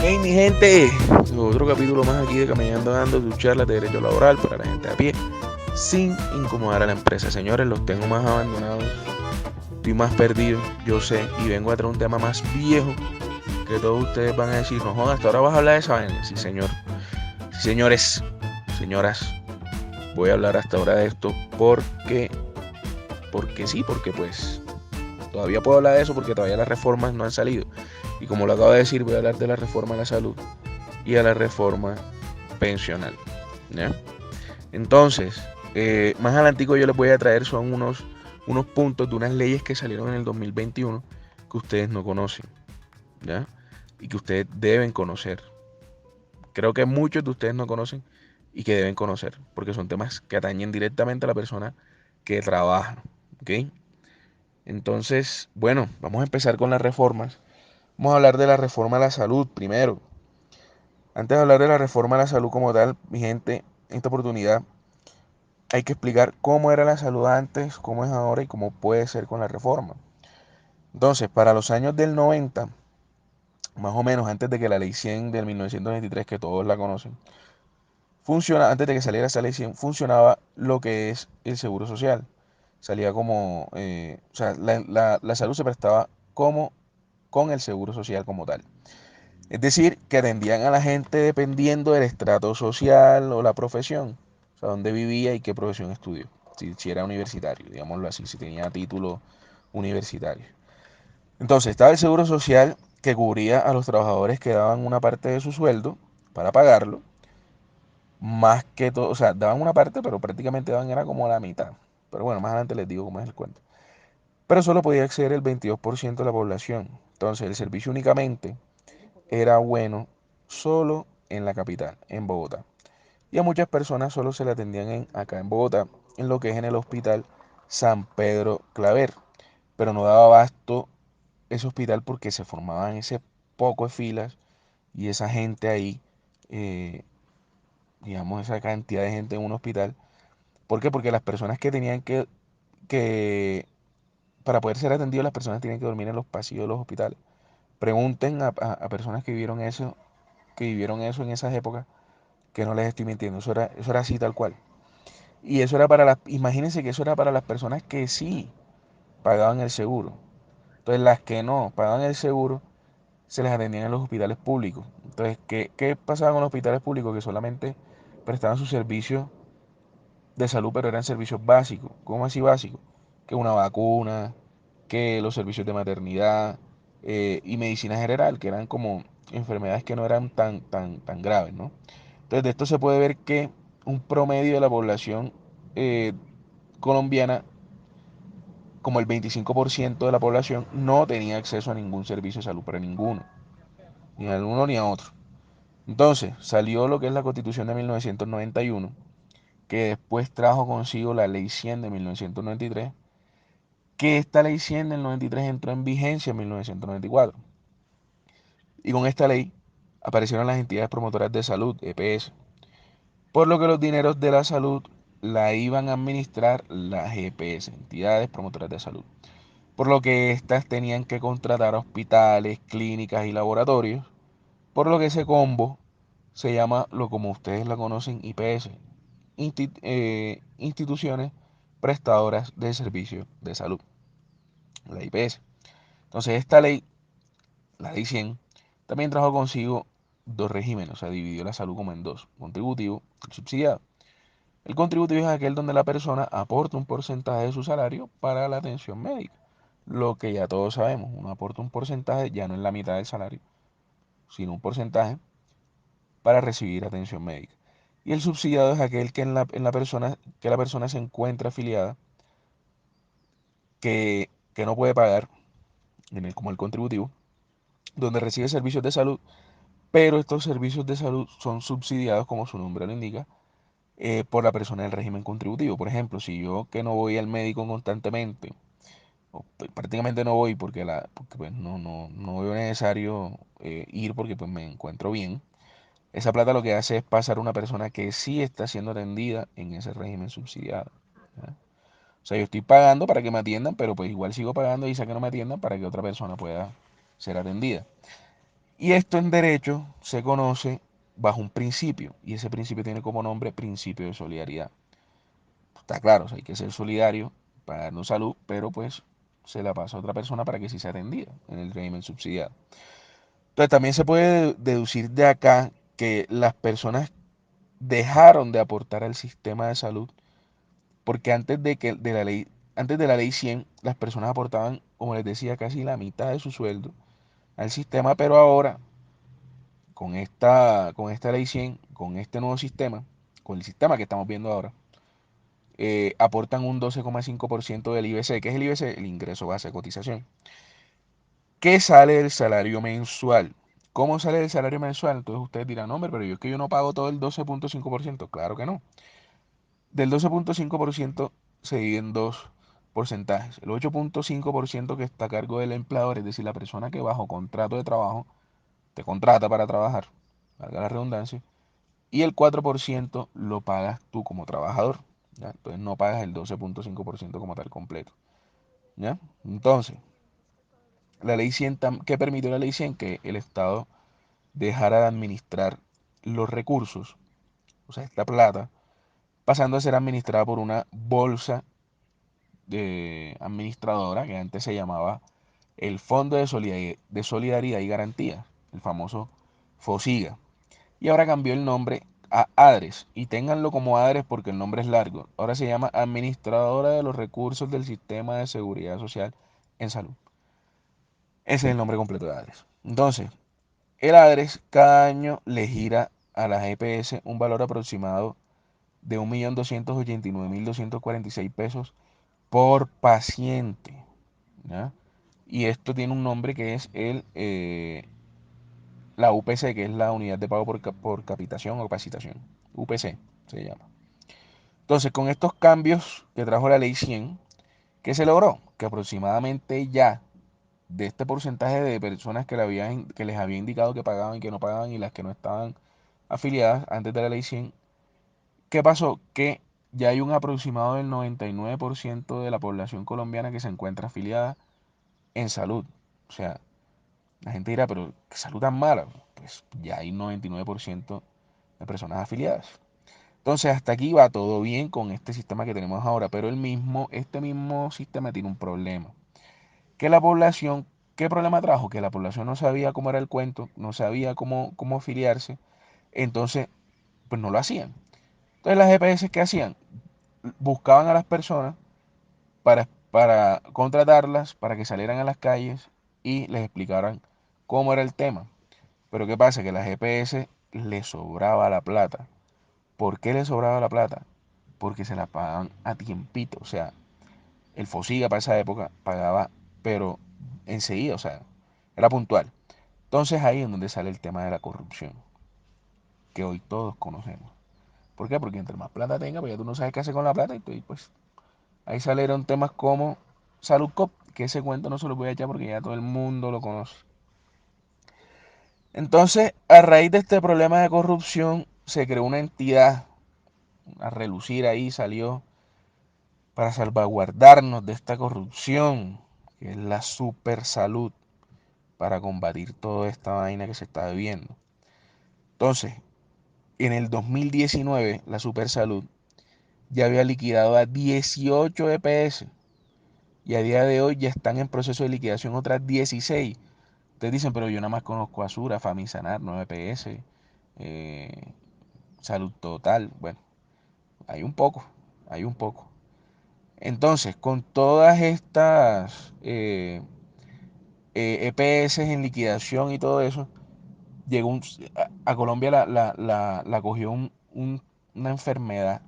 Hey mi gente, otro capítulo más aquí de Caminando Dando, tu charla de derecho laboral para la gente a pie, sin incomodar a la empresa. Señores, los tengo más abandonados, estoy más perdido, yo sé, y vengo a traer un tema más viejo que todos ustedes van a decir, no jodas, hasta ahora vas a hablar de esa vaina. Sí, señor, sí, señores, señoras, voy a hablar hasta ahora de esto porque sí, porque pues todavía puedo hablar de eso porque todavía las reformas no han salido. Y como lo acabo de decir, voy a hablar de la reforma a la salud y a la reforma pensional. ¿Ya? Entonces, más adelantico yo les voy a traer son unos puntos de unas leyes que salieron en el 2021 que ustedes no conocen, ¿ya? Y que ustedes deben conocer. Creo que muchos de ustedes no conocen y que deben conocer, porque son temas que atañen directamente a la persona que trabaja, ¿ok? Entonces, bueno, vamos a empezar con las reformas. Vamos a hablar de la reforma a la salud primero. Antes de hablar de la reforma a la salud como tal, mi gente, en esta oportunidad hay que explicar cómo era la salud antes, cómo es ahora y cómo puede ser con la reforma. Entonces, para los años del 90, más o menos antes de que la ley 100 del 1923, que todos la conocen, antes de que saliera esa ley 100, funcionaba lo que es el seguro social. Salía como, o sea, la salud se prestaba como con el seguro social como tal. Es decir, que atendían a la gente dependiendo del estrato social o la profesión, o sea, dónde vivía y qué profesión estudió. Si era universitario, digámoslo así, si tenía título universitario. Entonces, estaba el seguro social que cubría a los trabajadores que daban una parte de su sueldo para pagarlo, más que todo, o sea, daban una parte, pero prácticamente daban era como la mitad. Pero bueno, más adelante les digo cómo es el cuento. Pero solo podía acceder el 22% de la población. Entonces, el servicio únicamente era bueno solo en la capital, en Bogotá. Y a muchas personas solo se le atendían acá en Bogotá, en lo que es en el hospital San Pedro Claver. Pero no daba abasto ese hospital porque se formaban ese poco de filas y esa gente ahí, eh, digamos, esa cantidad de gente en un hospital. ¿Por qué? Porque las personas que tenían que para poder ser atendidos, las personas tienen que dormir en los pasillos de los hospitales. Pregunten a personas que vivieron eso en esas épocas, que no les estoy mintiendo, eso era así tal cual. Y eso era para imagínense que eso era para las personas que sí pagaban el seguro. Entonces las que no pagaban el seguro se les atendían en los hospitales públicos. Entonces, ¿qué pasaba con los hospitales públicos? Que solamente prestaban sus servicios de salud, pero eran servicios básicos. ¿Cómo así básicos? Que una vacuna, que los servicios de maternidad y medicina general, que eran como enfermedades que no eran tan graves, ¿no? Entonces, de esto se puede ver que un promedio de la población eh, colombiana, como el 25% de la población, no tenía acceso a ningún servicio de salud, pero ninguno, ni a uno ni a otro. Entonces, salió lo que es la Constitución de 1991, que después trajo consigo la Ley 100 de 1993, que esta Ley 100 del 93 entró en vigencia en 1994. Y con esta ley aparecieron las entidades promotoras de salud, EPS, por lo que los dineros de la salud la iban a administrar las EPS, entidades promotoras de salud, por lo que éstas tenían que contratar hospitales, clínicas y laboratorios, por lo que ese combo se llama, lo como ustedes la conocen, IPS, instituciones prestadoras de servicios de salud, la IPS. Entonces esta ley, la ley 100, también trajo consigo dos regímenes, o sea, dividió la salud como en dos, contributivo y subsidiado. El contributivo es aquel donde la persona aporta un porcentaje de su salario para la atención médica. Lo que ya todos sabemos, uno aporta un porcentaje, ya no es la mitad del salario, sino un porcentaje para recibir atención médica. Y el subsidiado es aquel que que la persona se encuentra afiliada, que no puede pagar, como el contributivo, donde recibe servicios de salud, pero estos servicios de salud son subsidiados, como su nombre lo indica, por la persona del régimen contributivo. Por ejemplo, si yo que no voy al médico constantemente, o prácticamente no voy porque pues, no veo necesario ir porque pues, me encuentro bien, esa plata lo que hace es pasar a una persona que sí está siendo atendida en ese régimen subsidiado. ¿Ya? O sea, yo estoy pagando para que me atiendan, pero pues igual sigo pagando y sea que no me atiendan para que otra persona pueda ser atendida. Y esto en derecho se conoce bajo un principio, y ese principio tiene como nombre principio de solidaridad. Está claro, o sea, hay que ser solidario para darnos salud, pero pues se la pasa a otra persona para que sí sea atendida en el régimen subsidiado. Entonces también se puede deducir de acá que las personas dejaron de aportar al sistema de salud porque antes de la ley 100 las personas aportaban, como les decía, casi la mitad de su sueldo al sistema, pero ahora con esta ley 100 con este nuevo sistema, con el sistema que estamos viendo ahora, aportan un 12,5% del IBC. ¿Qué es el IBC? El ingreso base de cotización. ¿Qué sale del salario mensual? ¿Cómo sale del salario mensual? Entonces ustedes dirán, no, hombre, pero yo es que yo no pago todo el 12,5%. Claro que no. Del 12,5% se divide en dos porcentajes. El 8,5% que está a cargo del empleador, es decir, la persona que bajo contrato de trabajo te contrata para trabajar, valga la redundancia, y el 4% lo pagas tú como trabajador. ¿Ya? Entonces no pagas el 12,5% como tal completo. ¿Ya? Entonces, la ley 100, ¿qué permitió la ley 100? Que el Estado dejara de administrar los recursos, o sea, esta plata, pasando a ser administrada por una bolsa de administradora que antes se llamaba el Fondo de Solidaridad y Garantía, el famoso FOSIGA. Y ahora cambió el nombre a ADRES. Y ténganlo como ADRES porque el nombre es largo. Ahora se llama Administradora de los Recursos del Sistema de Seguridad Social en Salud. Ese es el nombre completo de ADRES. Entonces, el ADRES cada año le gira a las EPS un valor aproximado de 1.289.246 pesos por paciente. ¿Ya? Y esto tiene un nombre que es la UPC, que es la unidad de pago por capitación o capacitación. UPC se llama. Entonces, con estos cambios que trajo la ley 100, ¿qué se logró? Que aproximadamente ya de este porcentaje de personas que les había indicado que pagaban y que no pagaban y las que no estaban afiliadas antes de la ley 100, ¿qué pasó? Que ya hay un aproximado del 99% de la población colombiana que se encuentra afiliada en salud. O sea, la gente dirá, pero qué salud tan mala. Pues ya hay 99% de personas afiliadas. Entonces, hasta aquí va todo bien con este sistema que tenemos ahora, pero este mismo sistema tiene un problema. Que la población, ¿qué problema trajo? Que la población no sabía cómo era el cuento, no sabía cómo afiliarse, entonces, pues no lo hacían. Entonces, las EPS, ¿qué hacían? Buscaban a las personas para contratarlas, para que salieran a las calles y les explicaran cómo era el tema. Pero ¿qué pasa? Que a las EPS les sobraba la plata. ¿Por qué les sobraba la plata? Porque se la pagaban a tiempito. O sea, el FOSIGA para esa época pagaba, pero enseguida, o sea, era puntual. Entonces ahí es donde sale el tema de la corrupción, que hoy todos conocemos. ¿Por qué? Porque entre más plata tenga, pues ya tú no sabes qué hacer con la plata y pues ahí salieron temas como Salud que ese cuento no se lo voy a echar porque ya todo el mundo lo conoce. Entonces, a raíz de este problema de corrupción, se creó una entidad a relucir ahí, salió para salvaguardarnos de esta corrupción, que es la super salud, para combatir toda esta vaina que se está viviendo. Entonces, en el 2019, la super salud ya había liquidado a 18 EPS y a día de hoy ya están en proceso de liquidación otras 16. Ustedes dicen, pero yo nada más conozco a Sura, Famisanar, 9 EPS, eh, Salud Total. Bueno, hay un poco, hay un poco. Entonces, con todas estas EPS en liquidación y todo eso, llegó a Colombia la cogió una enfermedad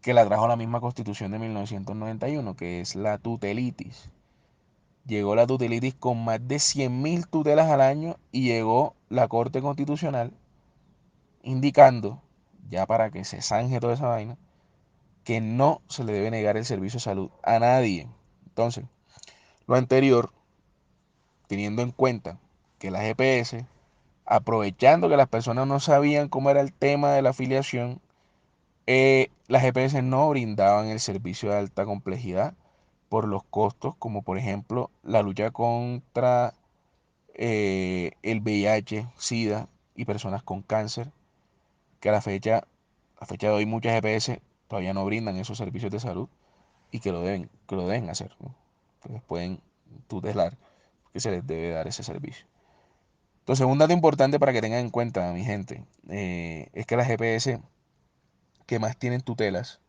que la trajo la misma Constitución de 1991, que es la tutelitis. Llegó la tutelitis con más de 100.000 tutelas al año y llegó la Corte Constitucional indicando, ya para que se zanje toda esa vaina, que no se le debe negar el servicio de salud a nadie. Entonces, lo anterior, teniendo en cuenta que las EPS, aprovechando que las personas no sabían cómo era el tema de la afiliación, las EPS no brindaban el servicio de alta complejidad por los costos, como por ejemplo la lucha contra el VIH, SIDA y personas con cáncer, que a fecha de hoy muchas EPS todavía no brindan esos servicios de salud y que lo deben hacer, ¿no? Entonces pueden tutelar que se les debe dar ese servicio. Entonces, un dato importante para que tengan en cuenta, mi gente, es que las EPS que más tienen tutelas,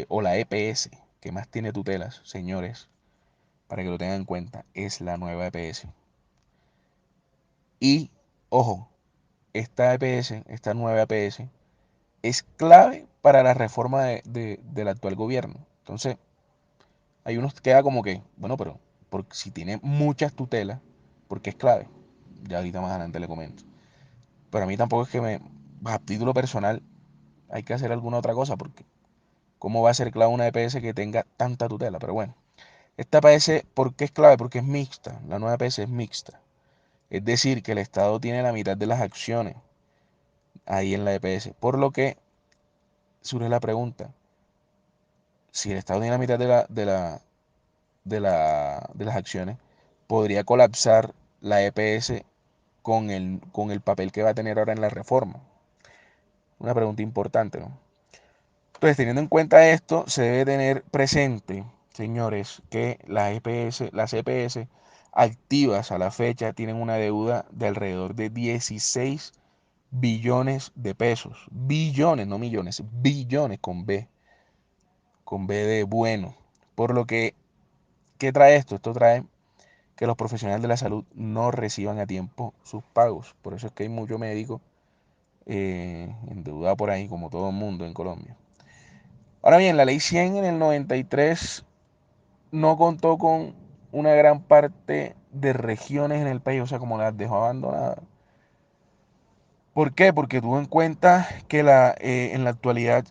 o la EPS que más tiene tutelas, señores, para que lo tengan en cuenta, es la nueva EPS. Y, ojo, esta EPS, esta nueva EPS, es clave para la reforma del actual gobierno. Entonces, hay unos que queda como que, bueno, pero si tiene muchas tutelas, porque es clave. Ya ahorita más adelante le comento. Pero a mí tampoco es que a título personal, hay que hacer alguna otra cosa, porque ¿cómo va a ser clave una EPS que tenga tanta tutela? Pero bueno, esta EPS, ¿por qué es clave? Porque es mixta. La nueva EPS es mixta. Es decir, que el Estado tiene la mitad de las acciones ahí en la EPS. Por lo que surge la pregunta, si el Estado tiene la mitad de las acciones, podría colapsar la EPS con el papel que va a tener ahora en la reforma. Una pregunta importante, ¿no? Entonces, teniendo en cuenta esto, se debe tener presente, señores, que las EPS activas a la fecha tienen una deuda de alrededor de 16 billones de pesos. Billones, no millones, billones con B de bueno. Por lo que, ¿qué trae esto? Esto trae que los profesionales de la salud no reciban a tiempo sus pagos. Por eso es que hay mucho médico endeudado por ahí, como todo el mundo en Colombia. Ahora bien, la ley 100 en el 93 no contó con una gran parte de regiones en el país, o sea, como las dejó abandonadas. ¿Por qué? Porque tuvo en cuenta que en la actualidad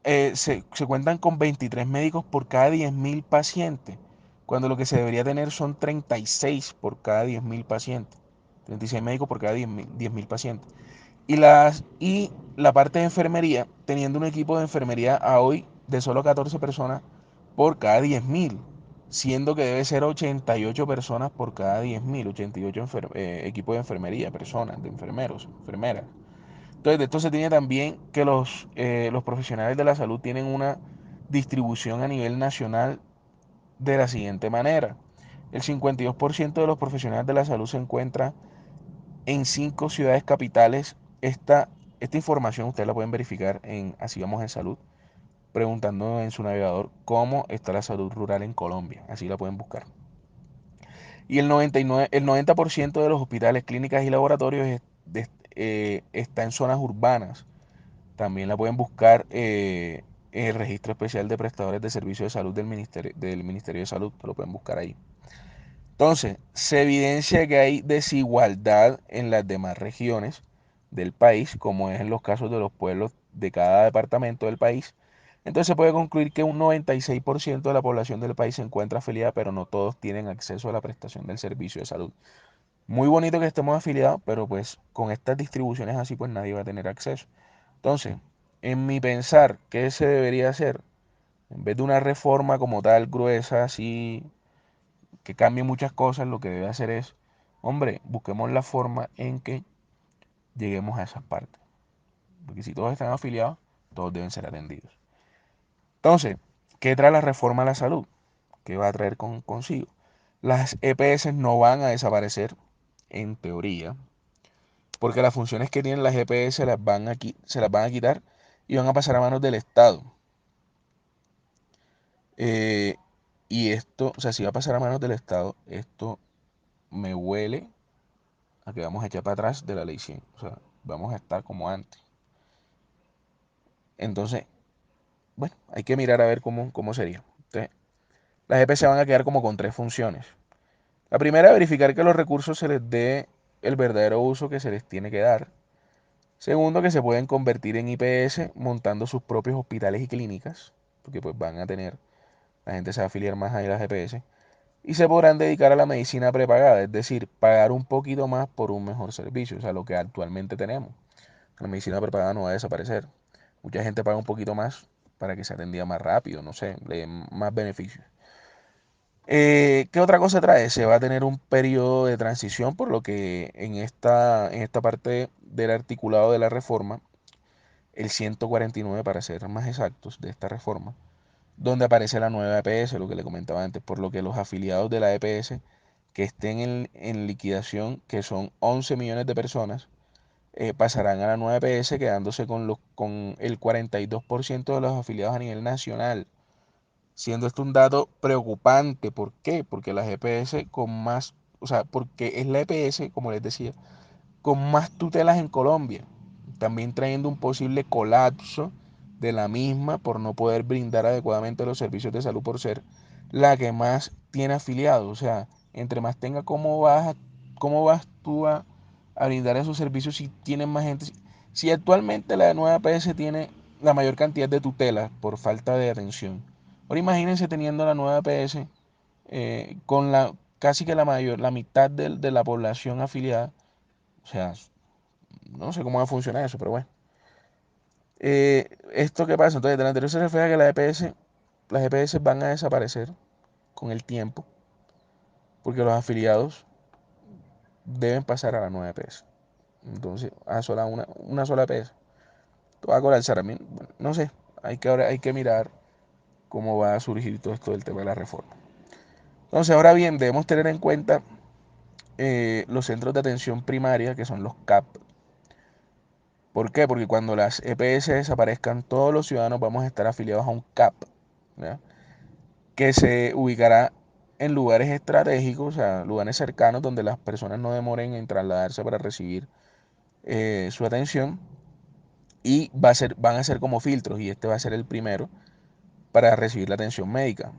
se cuentan con 23 médicos por cada 10.000 pacientes, cuando lo que se debería tener son 36 por cada 10.000 pacientes. 36 médicos por cada 10.000 pacientes. Y la parte de enfermería, teniendo un equipo de enfermería a hoy de solo 14 personas por cada 10.000, siendo que debe ser 88 personas por cada 10.000, 88 equipos de enfermería, personas, de enfermeros, enfermeras. Entonces, de esto se tiene también que los profesionales de la salud tienen una distribución a nivel nacional de la siguiente manera. El 52% de los profesionales de la salud se encuentra en 5 ciudades capitales. Esta información ustedes la pueden verificar en Así Vamos en Salud, preguntando en su navegador cómo está la salud rural en Colombia. Así la pueden buscar. Y el 90% de los hospitales, clínicas y laboratorios está en zonas urbanas. También la pueden buscar en el Registro Especial de Prestadores de Servicios de Salud del Ministerio de Salud. Lo pueden buscar ahí. Entonces, se evidencia que hay desigualdad en las demás regiones del país, como es en los casos de los pueblos de cada departamento del país. Entonces se puede concluir que un 96% de la población del país se encuentra afiliada, pero no todos tienen acceso a la prestación del servicio de salud. Muy bonito que estemos afiliados, pero pues con estas distribuciones así, pues nadie va a tener acceso. Entonces, en mi pensar, ¿qué se debería hacer? En vez de una reforma como tal, gruesa, así, que cambie muchas cosas, lo que debe hacer es, hombre, busquemos la forma en que lleguemos a esas partes. Porque si todos están afiliados, todos deben ser atendidos. Entonces, ¿qué trae la reforma a la salud? ¿Qué va a traer consigo? Las EPS no van a desaparecer, en teoría, porque las funciones que tienen las EPS se las van a quitar y van a pasar a manos del Estado. Eh, y esto, o sea, si va a pasar a manos del Estado, esto me huele a que vamos a echar para atrás de la ley 100. O sea, vamos a estar como antes. Entonces, bueno, hay que mirar a ver cómo sería. Entonces, las EPS van a quedar como con tres funciones. La primera, verificar que los recursos se les dé el verdadero uso que se les tiene que dar. Segundo, que se pueden convertir en IPS montando sus propios hospitales y clínicas, porque pues van a tener, la gente se va a afiliar más a las EPS. Y se podrán dedicar a la medicina prepagada, es decir, pagar un poquito más por un mejor servicio, o sea, lo que actualmente tenemos. La medicina prepagada no va a desaparecer. Mucha gente paga un poquito más para que se atienda más rápido, no sé, le den más beneficios. ¿Qué otra cosa trae? Se va a tener un periodo de transición, por lo que en esta parte del articulado de la reforma, el 149 para ser más exactos de esta reforma, donde aparece la nueva EPS, lo que le comentaba antes, por lo que los afiliados de la EPS que estén en liquidación, que son 11 millones de personas, pasarán a la nueva EPS quedándose con el 42% de los afiliados a nivel nacional, siendo esto un dato preocupante. ¿Por qué? Porque las EPS con más, o sea, porque es la EPS, como les decía, con más tutelas en Colombia, también trayendo un posible colapso de la misma por no poder brindar adecuadamente los servicios de salud por ser la que más tiene afiliados. O sea, entre más tenga, ¿cómo vas tú a brindar esos servicios si tienen más gente? Si actualmente la nueva PS tiene la mayor cantidad de tutelas por falta de atención, ahora imagínense teniendo la nueva PS con casi que la mitad de la población afiliada. O sea, no sé cómo va a funcionar eso, pero bueno. ¿Esto qué pasa? Entonces, del anterior se refleja que las EPS van a desaparecer con el tiempo, porque los afiliados deben pasar a la nueva EPS. Entonces, una sola EPS. Esto va a colapsar a mí. Bueno, no sé, hay que mirar cómo va a surgir todo esto del tema de la reforma. Entonces, ahora bien, debemos tener en cuenta los centros de atención primaria, que son los CAP. ¿Por qué? Porque cuando las EPS desaparezcan, todos los ciudadanos vamos a estar afiliados a un CAP, ¿ya? Que se ubicará en lugares estratégicos, o sea, lugares cercanos donde las personas no demoren en trasladarse para recibir su atención, y van a ser como filtros, y este va a ser el primero para recibir la atención médica,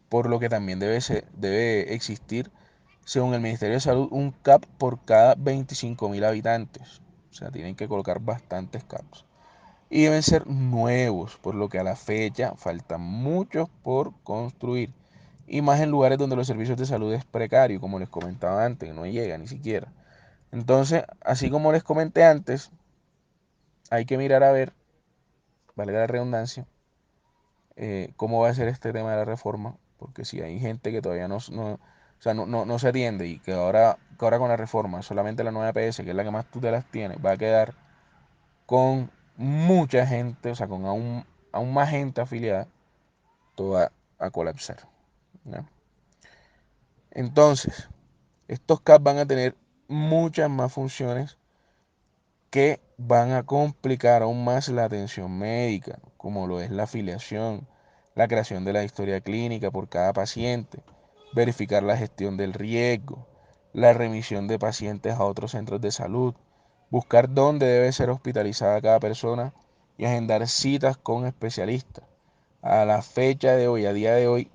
por lo que también debe existir, según el Ministerio de Salud, un CAP por cada 25.000 habitantes. O sea, tienen que colocar bastantes CAPs. Y deben ser nuevos, por lo que a la fecha faltan muchos por construir. Y más en lugares donde los servicios de salud es precario, como les comentaba antes, no llega ni siquiera. Entonces, así como les comenté antes, hay que mirar a ver, valga la redundancia, cómo va a ser este tema de la reforma, porque si hay gente que todavía o sea, no se atiende, y que ahora con la reforma solamente la nueva PS, que es la que más tutelas tiene, va a quedar con mucha gente, o sea, con aún más gente afiliada, todo va a colapsar, ¿no? Entonces, estos CAP van a tener muchas más funciones que van a complicar aún más la atención médica, como lo es la afiliación, la creación de la historia clínica por cada paciente, verificar la gestión del riesgo, la remisión de pacientes a otros centros de salud, buscar dónde debe ser hospitalizada cada persona y agendar citas con especialistas. A la fecha de hoy, a día de hoy,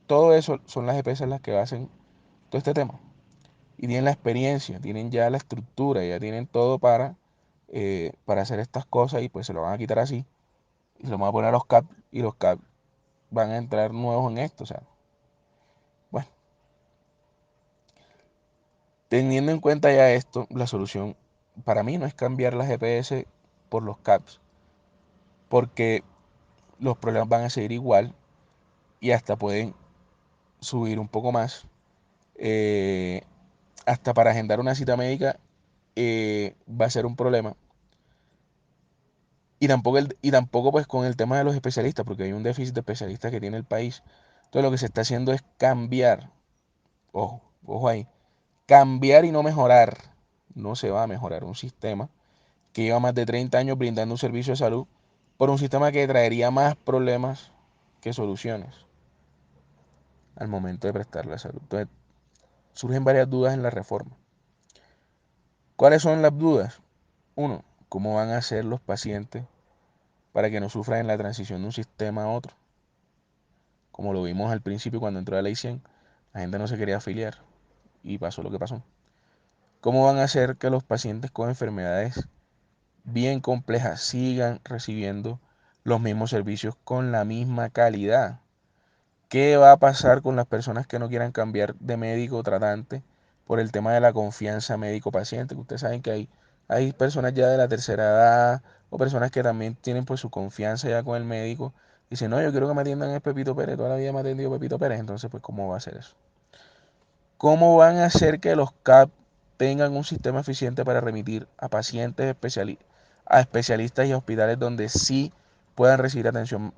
todo eso son las EPS las que hacen todo este tema. Y tienen la experiencia, tienen ya la estructura, ya tienen todo para hacer estas cosas, y pues se lo van a quitar así. Y se lo van a poner a los CAP, y los CAP van a entrar nuevos en esto. O sea, bueno, teniendo en cuenta ya esto, la solución para mí no es cambiar las GPS por los CAPs, porque los problemas van a seguir igual y hasta pueden subir un poco más. Eh, Hasta para agendar una cita médica va a ser un problema. Y tampoco pues con el tema de los especialistas, porque hay un déficit de especialistas que tiene el país. Entonces lo que se está haciendo es cambiar, ojo, ojo ahí, cambiar y no mejorar. No se va a mejorar un sistema que lleva más de 30 años brindando un servicio de salud por un sistema que traería más problemas que soluciones al momento de prestar la salud. Entonces surgen varias dudas en la reforma. ¿Cuáles son las dudas? Uno, ¿cómo van a ser los pacientes para que no sufran en la transición de un sistema a otro? Como lo vimos al principio cuando entró la ley 100, la gente no se quería afiliar y pasó lo que pasó. ¿Cómo van a hacer que los pacientes con enfermedades bien complejas sigan recibiendo los mismos servicios con la misma calidad? ¿Qué va a pasar con las personas que no quieran cambiar de médico o tratante por el tema de la confianza médico-paciente? Ustedes saben que hay personas ya de la tercera edad, o personas que también tienen pues su confianza ya con el médico, Dice, no, yo quiero que me atiendan es Pepito Pérez, toda la vida me ha atendido Pepito Pérez, entonces pues ¿cómo va a ser eso? ¿Cómo van a hacer que los CAP tengan un sistema eficiente para remitir a pacientes a especialistas y a hospitales donde sí puedan recibir atención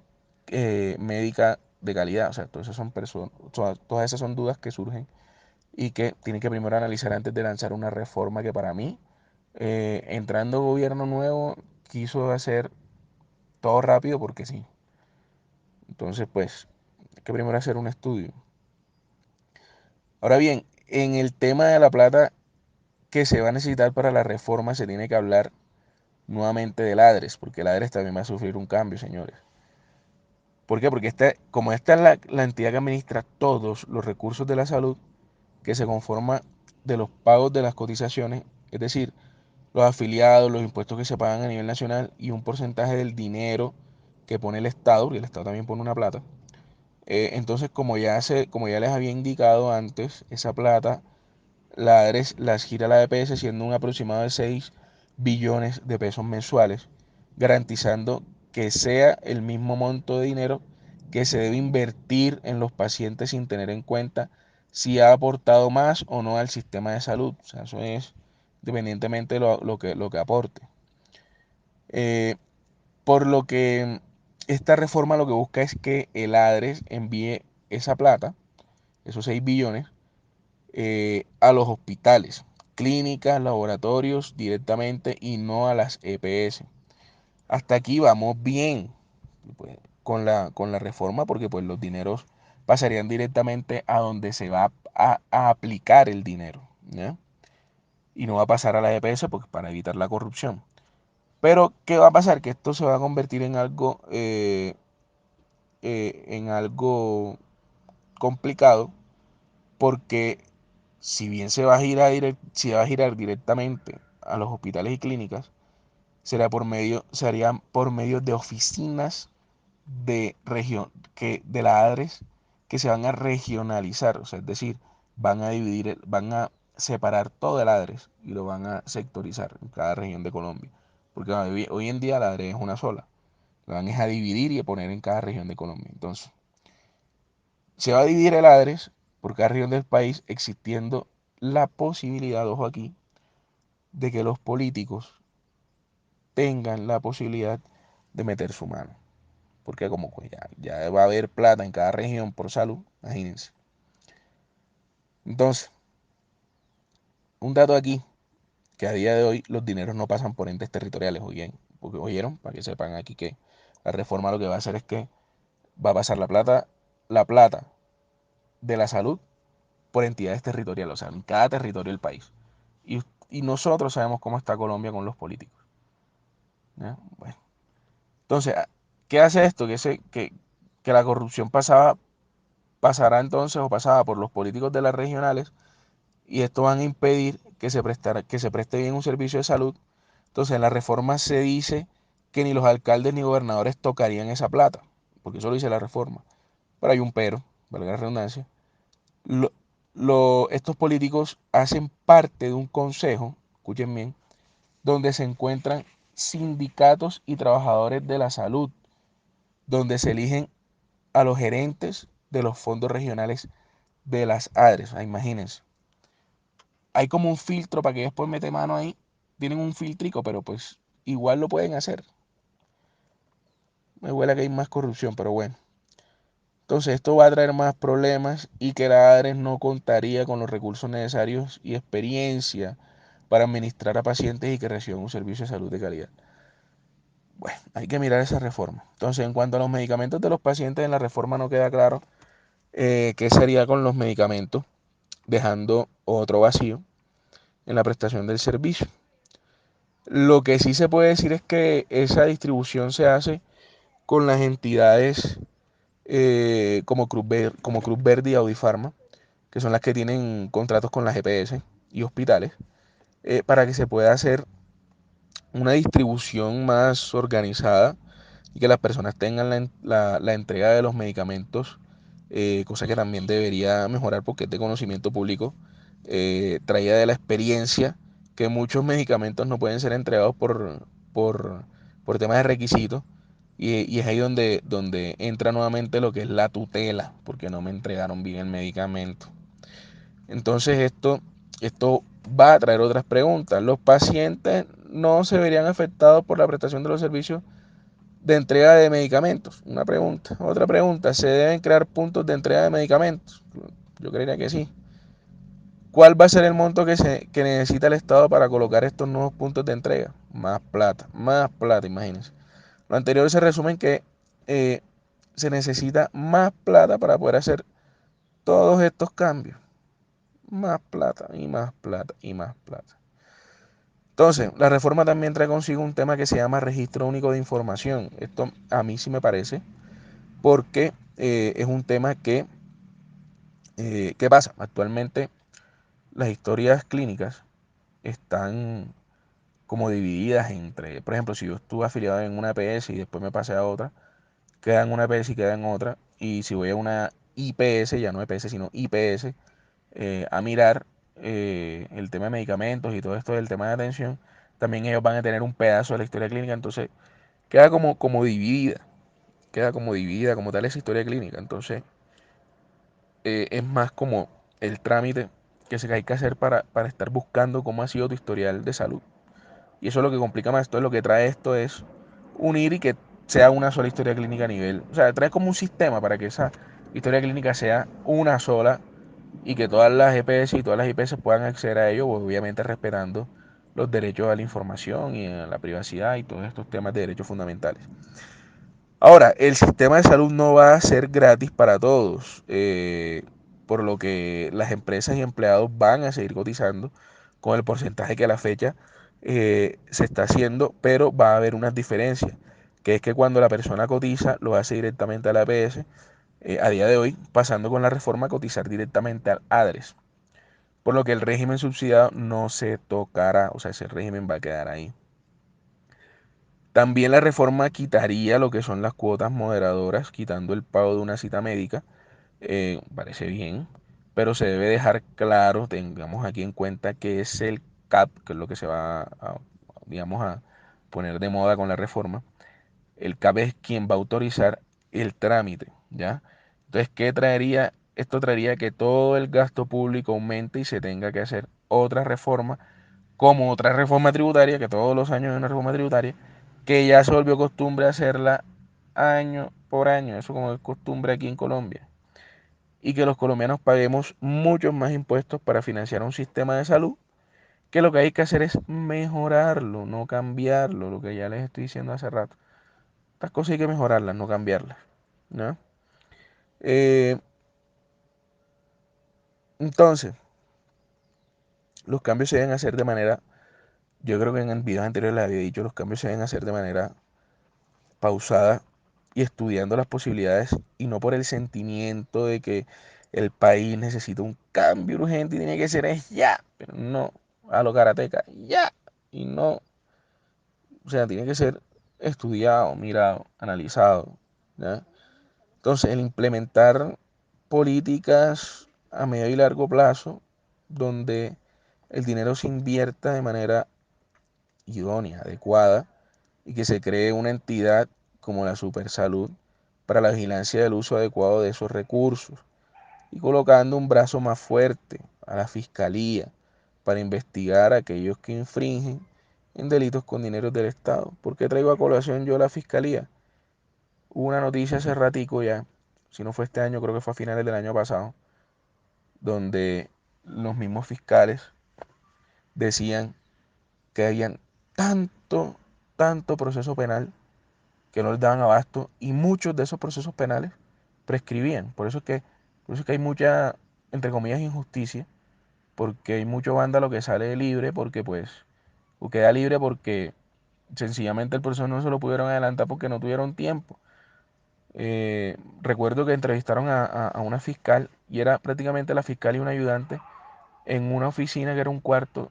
médica de calidad? O sea, todas esas son dudas que surgen y que tienen que primero analizar antes de lanzar una reforma que para mí, entrando gobierno nuevo, quiso hacer todo rápido porque sí. Entonces, pues, hay que primero hacer un estudio. Ahora bien, en el tema de la plata que se va a necesitar para la reforma, se tiene que hablar nuevamente del ADRES, porque el ADRES también va a sufrir un cambio, señores. ¿Por qué? Porque como esta es la entidad que administra todos los recursos de la salud, que se conforma de los pagos de las cotizaciones, es decir, los afiliados, los impuestos que se pagan a nivel nacional y un porcentaje del dinero que pone el Estado, porque el Estado también pone una plata. Entonces, como ya les había indicado antes, esa plata la ADRES las gira la EPS siendo un aproximado de 6 billones de pesos mensuales, garantizando que sea el mismo monto de dinero que se debe invertir en los pacientes sin tener en cuenta si ha aportado más o no al sistema de salud. O sea, eso es independientemente de lo que aporte. Eh, por lo que esta reforma lo que busca es que el ADRES envíe esa plata, esos 6 billones, a los hospitales, clínicas, laboratorios directamente y no a las EPS. Hasta aquí vamos bien, pues, con la reforma porque pues los dineros pasarían directamente a donde se va a aplicar el dinero, ¿ya? Y no va a pasar a la EPS pues, para evitar la corrupción. Pero, ¿qué va a pasar? Que esto se va a convertir en algo complicado porque si bien se va a girar directamente a los hospitales y clínicas, se harían por medio de oficinas de región, de la ADRES, que se van a regionalizar, o sea, es decir, van a separar todo el ADRES y lo van a sectorizar en cada región de Colombia. Porque hoy en día la ADRES es una sola. Lo van a dividir y a poner en cada región de Colombia. Entonces, se va a dividir el ADRES por cada región del país, existiendo la posibilidad, ojo aquí, de que los políticos tengan la posibilidad de meter su mano. Porque como pues, ya va a haber plata en cada región por salud, imagínense. Entonces, un dato aquí, que a día de hoy los dineros no pasan por entes territoriales, porque oyeron, para que sepan aquí que la reforma lo que va a hacer es que va a pasar la plata de la salud por entidades territoriales, o sea, en cada territorio del país. Y nosotros sabemos cómo está Colombia con los políticos. ¿Ya? Bueno, entonces, ¿qué hace esto? Que la corrupción pasará entonces o pasaba por los políticos de las regionales y esto van a impedir que se preste bien un servicio de salud. Entonces, en la reforma se dice que ni los alcaldes ni gobernadores tocarían esa plata, porque eso lo dice la reforma. Pero hay un pero, valga la redundancia. Lo- estos políticos hacen parte de un consejo, escuchen bien, donde se encuentran sindicatos y trabajadores de la salud, donde se eligen a los gerentes de los fondos regionales de las ADRES. Imagínense. Hay como un filtro para que después mete mano ahí. Tienen un filtrico, pero pues igual lo pueden hacer. Me huele que hay más corrupción, pero bueno. Entonces esto va a traer más problemas y que la ADRES no contaría con los recursos necesarios y experiencia para administrar a pacientes y que reciban un servicio de salud de calidad. Bueno, hay que mirar esa reforma. Entonces, en cuanto a los medicamentos de los pacientes, en la reforma no queda claro qué sería con los medicamentos, dejando otro vacío en la prestación del servicio. Lo que sí se puede decir es que esa distribución se hace con las entidades como Cruz Verde y Audifarma, que son las que tienen contratos con las EPS y hospitales, para que se pueda hacer una distribución más organizada y que las personas tengan la entrega de los medicamentos, cosa que también debería mejorar porque es de conocimiento público, traída de la experiencia que muchos medicamentos no pueden ser entregados por temas de requisitos, Y es ahí donde entra nuevamente lo que es la tutela, porque no me entregaron bien el medicamento. Entonces esto va a traer otras preguntas. ¿Los pacientes no se verían afectados por la prestación de los servicios de entrega de medicamentos? Una pregunta. Otra pregunta, ¿se deben crear puntos de entrega de medicamentos? Yo creería que sí. ¿Cuál va a ser el monto que necesita el Estado para colocar estos nuevos puntos de entrega? Más plata, imagínense. Lo anterior se resume en que eh, se necesita más plata para poder hacer todos estos cambios. Más plata y más plata y más plata. Entonces, la reforma también trae consigo un tema que se llama Registro Único de Información. Esto a mí sí me parece, porque es un tema ¿qué pasa? Actualmente las historias clínicas están como divididas entre, por ejemplo, si yo estuve afiliado en una EPS y después me pasé a otra, queda en una EPS y queda en otra, y si voy a una IPS, ya no EPS, sino IPS, a mirar el tema de medicamentos y todo esto del tema de atención, también ellos van a tener un pedazo de la historia clínica, entonces queda como dividida como tal esa historia clínica, entonces es más como el trámite hay que hacer para estar buscando cómo ha sido tu historial de salud. Y eso es lo que complica más. Esto es lo que trae esto es unir y que sea una sola historia clínica a nivel. O sea, trae como un sistema para que esa historia clínica sea una sola y que todas las EPS y todas las IPS puedan acceder a ello, pues, obviamente respetando los derechos a la información y a la privacidad y todos estos temas de derechos fundamentales. Ahora, el sistema de salud no va a ser gratis para todos, por lo que las empresas y empleados van a seguir cotizando con el porcentaje que a la fecha se está haciendo, pero va a haber unas diferencias, que es que cuando la persona cotiza lo hace directamente a la APS, a día de hoy, pasando con la reforma a cotizar directamente al ADRES, por lo que el régimen subsidiado no se tocará, o sea, ese régimen va a quedar ahí. También la reforma quitaría lo que son las cuotas moderadoras, quitando el pago de una cita médica. Parece bien, pero se debe dejar claro, tengamos aquí en cuenta que es el CAP, que es lo que se va digamos, a poner de moda con la reforma. El CAP es quien va a autorizar el trámite, ¿ya? Entonces, ¿qué traería? Esto traería que todo el gasto público aumente y se tenga que hacer otra reforma como otra reforma tributaria, que todos los años hay una reforma tributaria, que ya se volvió costumbre hacerla año por año, eso como es costumbre aquí en Colombia, y que los colombianos paguemos muchos más impuestos para financiar un sistema de salud, que lo que hay que hacer es mejorarlo, no cambiarlo, lo que ya les estoy diciendo hace rato. Estas cosas hay que mejorarlas, no cambiarlas, ¿no? Eh, entonces, los cambios se deben hacer de manera, yo creo que en el video anterior les había dicho, los cambios se deben hacer de manera pausada y estudiando las posibilidades y no por el sentimiento de que el país necesita un cambio urgente y tiene que ser es ya, pero no a lo karateca, ya, y no, o sea, tiene que ser estudiado, mirado, analizado, ¿ya? Entonces, el implementar políticas a medio y largo plazo donde el dinero se invierta de manera idónea, adecuada, y que se cree una entidad como la Supersalud para la vigilancia del uso adecuado de esos recursos y colocando un brazo más fuerte a la Fiscalía para investigar a aquellos que infringen en delitos con dinero del Estado. ¿Por qué traigo a colación yo la Fiscalía? Hubo una noticia hace ratico ya, si no fue este año, creo que fue a finales del año pasado, donde los mismos fiscales decían que habían tanto proceso penal que no les daban abasto y muchos de esos procesos penales prescribían. Por eso es que hay mucha, entre comillas, injusticia, porque hay mucho vándalo que sale libre porque pues, o queda libre porque sencillamente el proceso no se lo pudieron adelantar porque no tuvieron tiempo. Recuerdo que entrevistaron a una fiscal y era prácticamente la fiscal y un ayudante en una oficina que era un cuarto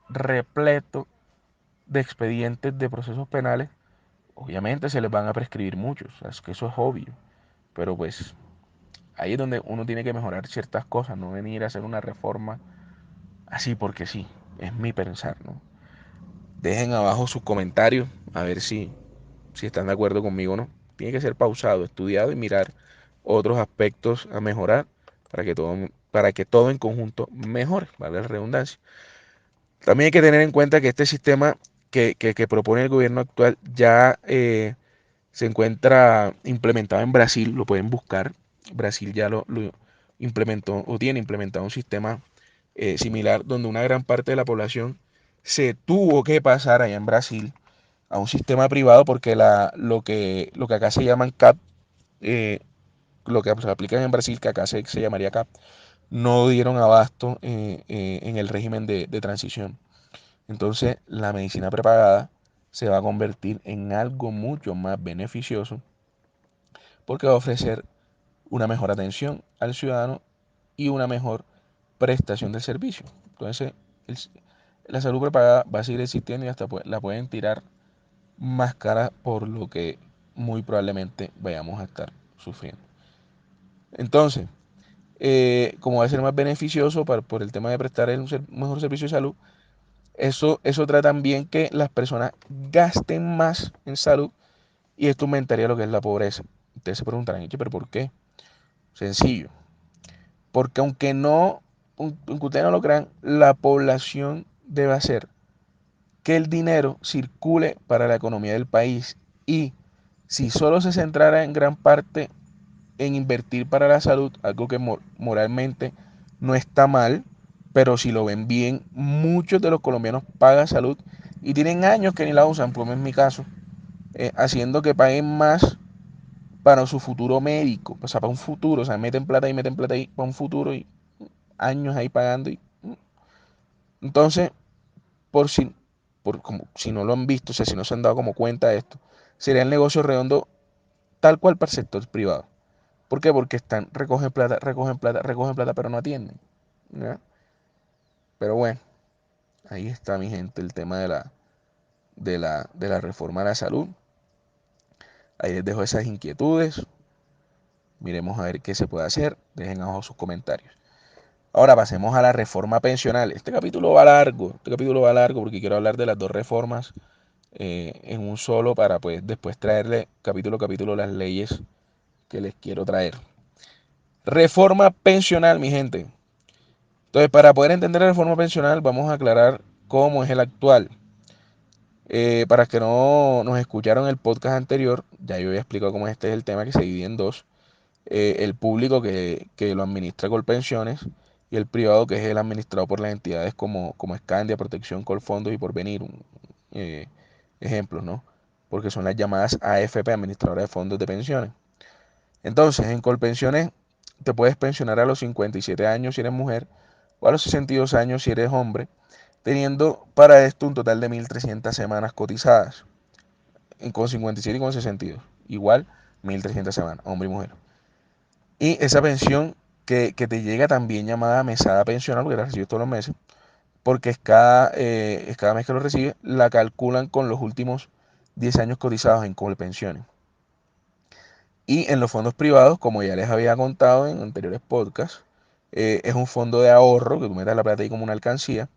repleto de expedientes de procesos penales. Obviamente se les van a prescribir muchos, es que eso es obvio, pero pues ahí es donde uno tiene que mejorar ciertas cosas, no venir a hacer una reforma así porque sí, es mi pensar, ¿no? Dejen abajo sus comentarios, a ver si están de acuerdo conmigo o no. tiene que ser pausado, estudiado y mirar otros aspectos a mejorar para que todo en conjunto mejore, vale la redundancia. También hay que tener en cuenta que este sistema que propone el gobierno actual ya se encuentra implementado en Brasil, lo pueden buscar. Brasil ya lo implementó o tiene implementado un sistema similar donde una gran parte de la población se tuvo que pasar allá en Brasil a un sistema privado porque lo que acá se llaman CAP, eh, lo que se aplica en Brasil, que acá se llamaría CAP, no dieron abasto en el régimen de transición. Entonces, la medicina prepagada se va a convertir en algo mucho más beneficioso porque va a ofrecer una mejor atención al ciudadano y una mejor prestación del servicio. Entonces, el- la salud prepagada va a seguir existiendo y hasta la pueden tirar más cara por lo que muy probablemente vayamos a estar sufriendo. Entonces, como va a ser más beneficioso por el tema de prestar un mejor servicio de salud, eso trae también que las personas gasten más en salud y esto aumentaría lo que es la pobreza. Ustedes se preguntarán, "Eche, ¿pero por qué?" Sencillo, porque aunque ustedes no lo crean, la población debe hacer que el dinero circule para la economía del país y si solo se centrara en gran parte en invertir para la salud, algo que moralmente no está mal, pero si lo ven bien, muchos de los colombianos pagan salud y tienen años que ni la usan, como es mi caso, haciendo que paguen más para su futuro médico, o sea, para un futuro, o sea, meten plata ahí para un futuro y años ahí pagando. Entonces, por si, como, si no lo han visto, o sea, si no se han dado como cuenta de esto, sería el negocio redondo tal cual para el sector privado. ¿Por qué? Porque recogen plata, recogen plata, recogen plata, pero no atienden. ¿Ya? Pero bueno, ahí está mi gente el tema de la reforma a la salud. Ahí les dejo esas inquietudes. Miremos a ver qué se puede hacer. Dejen abajo sus comentarios. Ahora pasemos a la reforma pensional. Este capítulo va largo porque quiero hablar de las dos reformas en un solo para pues después traerle capítulo a capítulo las leyes que les quiero traer. Reforma pensional, mi gente. Entonces, para poder entender la reforma pensional, vamos a aclarar cómo es el actual. Para que no nos escucharon el podcast anterior, ya yo había explicado cómo este es el tema que se divide en dos. El público que lo administra Colpensiones y el privado que es el administrado por las entidades como Escandia, Protección, Colfondos y Porvenir, eh, ejemplos, ¿no? Porque son las llamadas AFP, Administradoras de Fondos de Pensiones. Entonces, en Colpensiones te puedes pensionar a los 57 años si eres mujer o a los 62 años si eres hombre, teniendo para esto un total de 1.300 semanas cotizadas, con 57 y con 62. Igual, 1.300 semanas, hombre y mujer. Y esa pensión que te llega también llamada mesada pensional, porque la recibes todos los meses, porque es cada mes que lo recibes, la calculan con los últimos 10 años cotizados en Colpensiones. Y en los fondos privados, como ya les había contado en anteriores podcasts, es un fondo de ahorro que tú metas la plata ahí como una alcancía,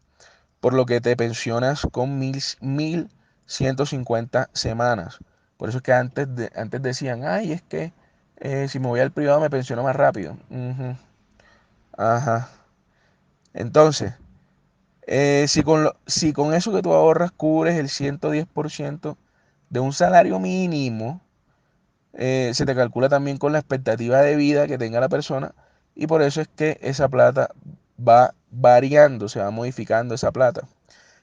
por lo que te pensionas con 1.150 semanas. Por eso es que antes decían, ay, es que si me voy al privado me pensiono más rápido. Ujú, ajá. Entonces, si con eso que tú ahorras cubres el 110% de un salario mínimo, se te calcula también con la expectativa de vida que tenga la persona y por eso es que esa plata va variando, se va modificando esa plata.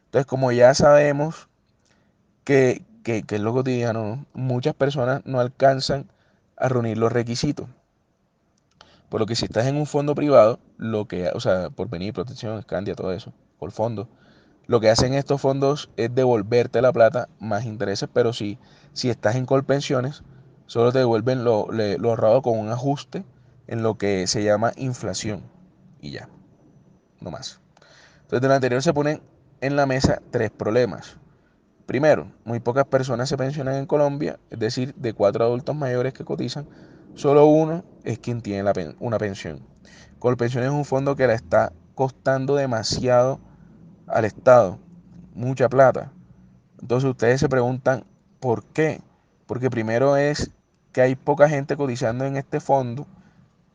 Entonces, como ya sabemos que es lo cotidiano, ¿no? Muchas personas no alcanzan a reunir los requisitos. Por lo que si estás en un fondo privado, o sea, por venir, protección, Scandia, todo eso, por fondo, lo que hacen estos fondos es devolverte la plata más intereses, pero si estás en Colpensiones, solo te devuelven lo ahorrado con un ajuste en lo que se llama inflación. Y ya, no más. Entonces, de lo anterior se ponen en la mesa tres problemas. Primero, muy pocas personas se pensionan en Colombia, es decir, de 4 adultos mayores que cotizan, solo uno es quien tiene una pensión. Colpensiones es un fondo que le está costando demasiado al Estado, mucha plata. Entonces ustedes se preguntan, ¿por qué? Porque primero es que hay poca gente cotizando en este fondo,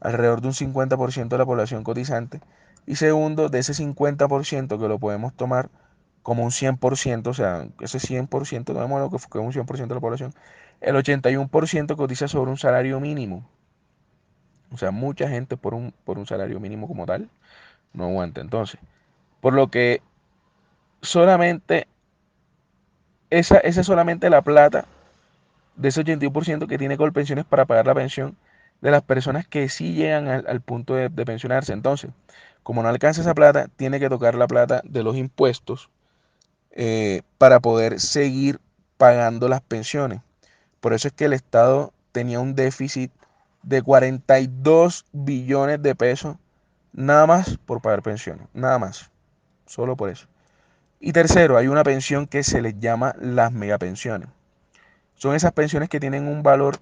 alrededor de un 50% de la población cotizante. Y segundo, de ese 50% que lo podemos tomar como un 100%, o sea, ese 100%, no lo que fue un 100% de la población, el 81% cotiza sobre un salario mínimo. O sea, mucha gente por un salario mínimo como tal no aguanta. Entonces, por lo que solamente, esa es solamente la plata de ese 81% que tiene Colpensiones para pagar la pensión de las personas que sí llegan al punto de pensionarse. Entonces, como no alcanza esa plata, tiene que tocar la plata de los impuestos para poder seguir pagando las pensiones. Por eso es que el Estado tenía un déficit de 42 billones de pesos nada más por pagar pensiones, nada más, solo por eso. Y tercero, hay una pensión que se les llama las megapensiones. Son esas pensiones que tienen un valor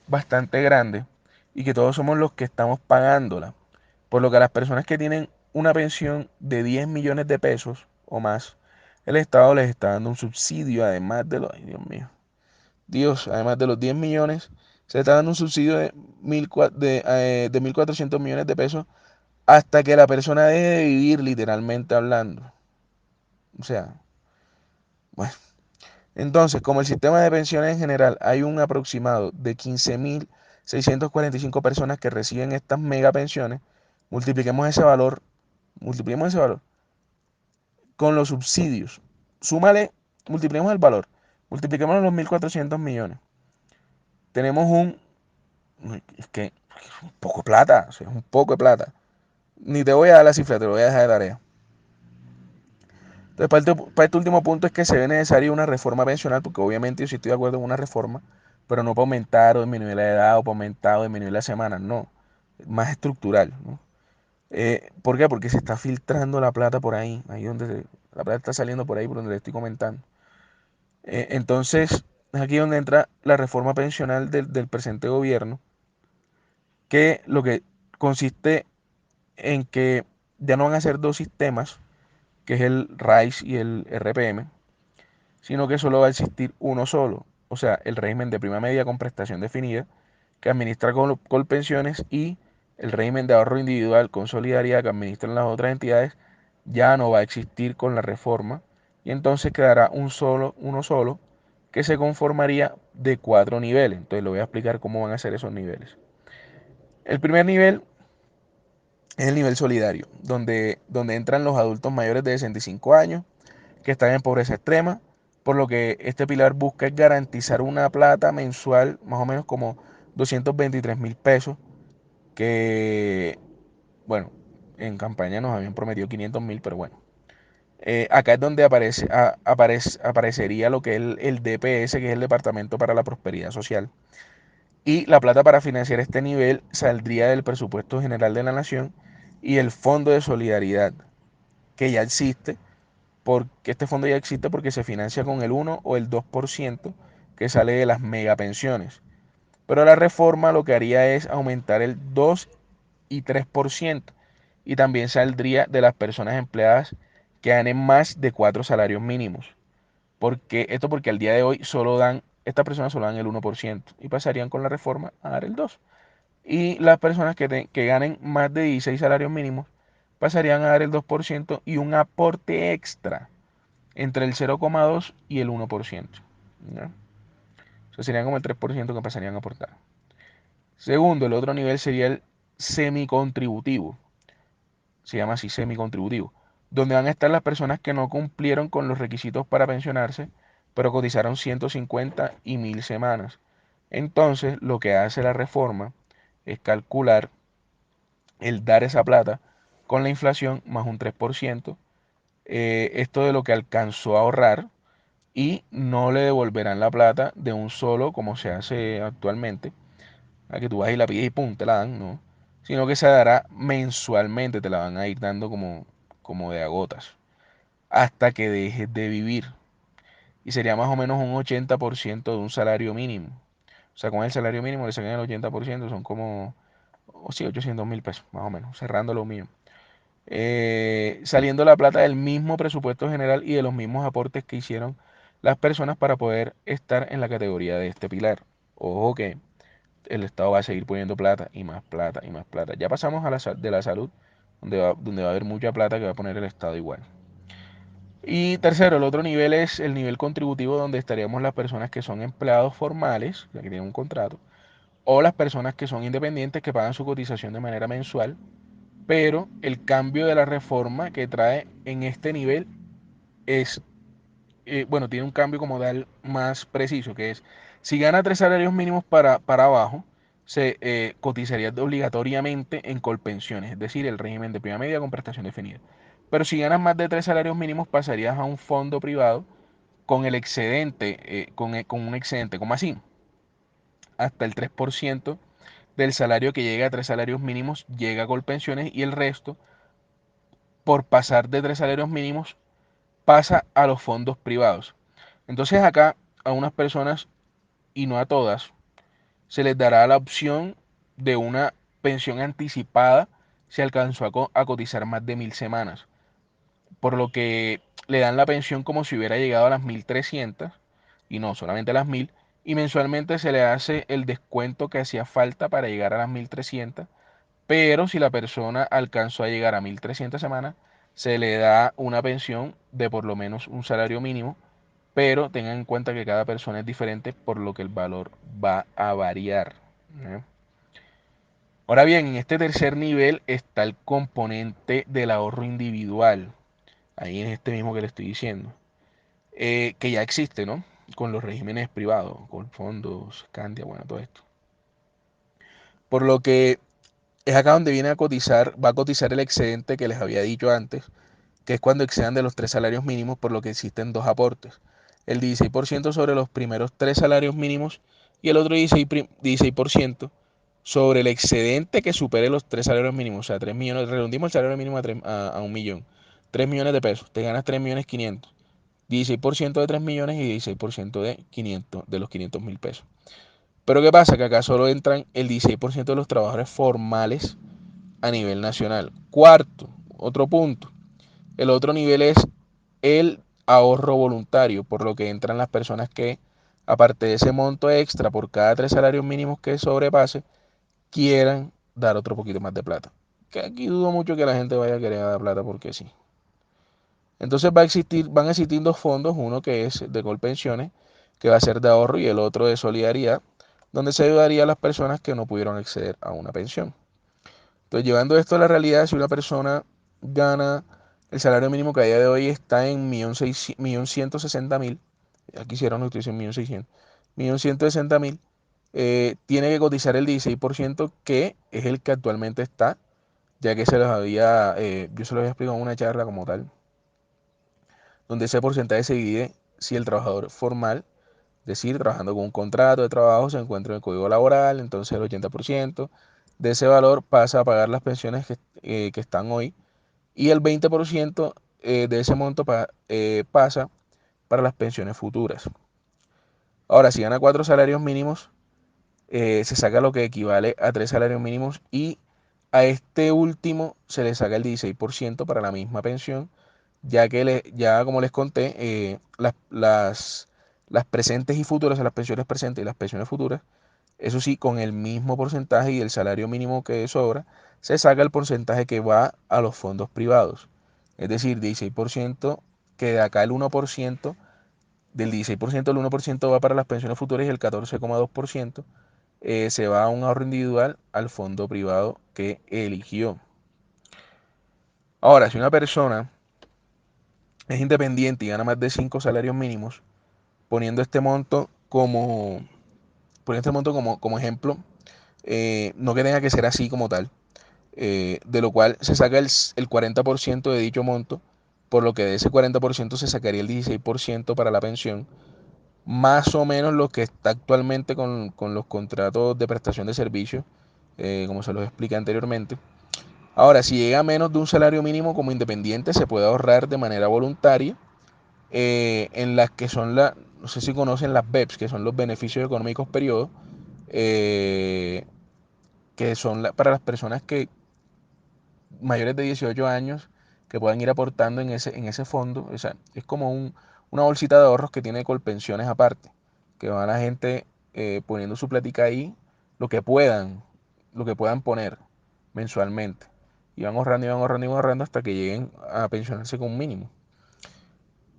bastante grande y que todos somos los que estamos pagándola. Por lo que a las personas que tienen una pensión de 10 millones de pesos o más, el Estado les está dando un subsidio, además de los, ay, Dios mío, Dios, además de los 10 millones, se está dando un subsidio de 1.400 millones de pesos hasta que la persona deje de vivir, literalmente hablando. O sea, bueno. Entonces, como el sistema de pensiones en general hay un aproximado de 15.645 personas que reciben estas mega pensiones, multipliquemos ese valor, multipliquemos ese valor con los subsidios. Súmale, multipliquemos el valor, multipliquemos los 1.400 millones. Tenemos es que es un poco de plata, o sea, es un poco de plata. Ni te voy a dar la cifra, te lo voy a dejar de tarea. Entonces, para este último punto es que se ve necesaria una reforma pensional, porque obviamente yo sí estoy de acuerdo en una reforma, pero no para aumentar o disminuir la edad o para aumentar o disminuir la semana, no, más estructural, ¿no? ¿Por qué? Porque se está filtrando la plata por ahí donde la plata está saliendo por ahí, por donde le estoy comentando. Entonces, es aquí donde entra la reforma pensional del presente gobierno, que lo que consiste en que ya no van a ser dos sistemas, que es el RAIS y el RPM, sino que solo va a existir uno solo, o sea, el régimen de prima media con prestación definida, que administra Colpensiones, y el régimen de ahorro individual con solidaridad que administran las otras entidades, ya no va a existir con la reforma, y entonces quedará uno solo, que se conformaría de 4 niveles. Entonces le voy a explicar cómo van a ser esos niveles. El primer nivel es el nivel solidario, donde entran los adultos mayores de 65 años que están en pobreza extrema, por lo que este pilar busca es garantizar una plata mensual, más o menos como 223.000 pesos, que, bueno, en campaña nos habían prometido 500.000, pero bueno. Acá es donde aparecería lo que es el DPS, que es el Departamento para la Prosperidad Social. Y la plata para financiar este nivel saldría del presupuesto general de la Nación y el Fondo de Solidaridad, que ya existe, porque este fondo ya existe porque se financia con el 1 o el 2% que sale de las megapensiones. Pero la reforma lo que haría es aumentar el 2 y 3%, y también saldría de las personas empleadas que ganen más de 4 salarios mínimos. Porque al día de hoy estas personas solo dan el 1% y pasarían con la reforma a dar el 2%. Y las personas que ganen más de 16 salarios mínimos pasarían a dar el 2% y un aporte extra entre el 0,2 y el 1%. ¿Ya? O sea, serían como el 3% que empezarían a aportar. Segundo, el otro nivel sería el semicontributivo. Se llama así, semicontributivo. Donde van a estar las personas que no cumplieron con los requisitos para pensionarse, pero cotizaron 150 y 1.000 semanas. Entonces, lo que hace la reforma es calcular el dar esa plata con la inflación más un 3%. Esto de lo que alcanzó a ahorrar, y no le devolverán la plata de un solo como se hace actualmente, a que tú vas y la pides y pum, te la dan, no, sino que se dará mensualmente, te la van a ir dando como de a gotas, hasta que dejes de vivir, y sería más o menos un 80% de un salario mínimo. O sea, con el salario mínimo le sacan el 80%, son como, o sí, 800.000 pesos, más o menos, cerrando lo mío. Saliendo la plata del mismo presupuesto general y de los mismos aportes que hicieron las personas para poder estar en la categoría de este pilar. Ojo que el Estado va a seguir poniendo plata y más plata y más plata. Ya pasamos a de la salud, donde va a haber mucha plata que va a poner el Estado igual. Y tercero, el otro nivel es el nivel contributivo, donde estaríamos las personas que son empleados formales, que tienen un contrato, o las personas que son independientes que pagan su cotización de manera mensual, pero el cambio de la reforma que trae en este nivel es, bueno, tiene un cambio como tal más preciso, que es, si gana 3 salarios mínimos para abajo, se cotizaría obligatoriamente en Colpensiones, es decir, el régimen de prima media con prestación definida. Pero si ganas más de 3 salarios mínimos, pasarías a un fondo privado con el excedente, con un excedente, como así, hasta el 3% del salario que llega a 3 salarios mínimos llega a Colpensiones, y el resto, por pasar de 3 salarios mínimos, pasa a los fondos privados. Entonces acá a unas personas, y no a todas, se les dará la opción de una pensión anticipada si alcanzó a cotizar más de 1000 semanas, por lo que le dan la pensión como si hubiera llegado a las 1300 y no solamente a las 1000, y mensualmente se le hace el descuento que hacía falta para llegar a las 1300. Pero si la persona alcanzó a llegar a 1300 semanas, se le da una pensión de por lo menos un salario mínimo, pero tengan en cuenta que cada persona es diferente, por lo que el valor va a variar, ¿no? Ahora bien, en este tercer nivel está el componente del ahorro individual, ahí en este mismo que le estoy diciendo, que ya existe, ¿no? Con los regímenes privados, con fondos, Scandia, bueno, todo esto. Por lo que es acá donde viene a cotizar, va a cotizar el excedente que les había dicho antes, que es cuando excedan de los 3 salarios mínimos, por lo que existen dos aportes. El 16% sobre los primeros 3 salarios mínimos, y el otro 16% sobre el excedente que supere los 3 salarios mínimos. O sea, 3 millones, redondimos el salario mínimo a 1 millón. 3 millones de pesos, te ganas 3.500.000. 16% de 3 millones y 16% de 500, de los 500.000 pesos. Pero ¿qué pasa? Que acá solo entran el 16% de los trabajadores formales a nivel nacional. Cuarto, otro punto. El otro nivel es el ahorro voluntario, por lo que entran las personas que, aparte de ese monto extra por cada 3 salarios mínimos que sobrepase, quieran dar otro poquito más de plata. Que aquí dudo mucho que la gente vaya a querer dar plata porque sí. Entonces van a existir dos fondos, uno que es de Colpensiones, que va a ser de ahorro, y el otro de solidaridad, donde se ayudaría a las personas que no pudieron acceder a una pensión. Entonces, llevando esto a la realidad, si una persona gana el salario mínimo, que a día de hoy está en 1.160.000, aquí hicieron noticia en 1.600.000, 1.160.000, tiene que cotizar el 16%, que es el que actualmente está, ya que yo se los había explicado en una charla como tal, donde ese porcentaje se divide si el trabajador formal, es decir, trabajando con un contrato de trabajo, se encuentra en el código laboral, entonces el 80% de ese valor pasa a pagar las pensiones que están hoy, y el 20% de ese monto pasa para las pensiones futuras. Ahora, si gana 4 salarios mínimos, se saca lo que equivale a 3 salarios mínimos, y a este último se le saca el 16% para la misma pensión, ya que ya como les conté, las presentes y futuras, o sea, las pensiones presentes y las pensiones futuras, eso sí, con el mismo porcentaje, y el salario mínimo que sobra, se saca el porcentaje que va a los fondos privados. Es decir, 16%, que de acá el 1%, del 16% el 1% va para las pensiones futuras, y el 14,2% se va a un ahorro individual al fondo privado que eligió. Ahora, si una persona es independiente y gana más de 5 salarios mínimos, poniendo este monto como, como ejemplo, no que tenga que ser así como tal, de lo cual se saca el 40% de dicho monto, por lo que de ese 40% se sacaría el 16% para la pensión, más o menos lo que está actualmente con los contratos de prestación de servicios, como se los expliqué anteriormente. Ahora, si llega a menos de un salario mínimo como independiente, se puede ahorrar de manera voluntaria, en las que son no sé si conocen las BEPS, que son los beneficios económicos periodos, eh, que son para las personas que mayores de 18 años, que puedan ir aportando en ese fondo. O sea, es como una bolsita de ahorros que tiene Colpensiones aparte, que va la gente poniendo su plática ahí, lo que puedan, lo que puedan poner mensualmente. Y van ahorrando y van ahorrando y van ahorrando hasta que lleguen a pensionarse con un mínimo.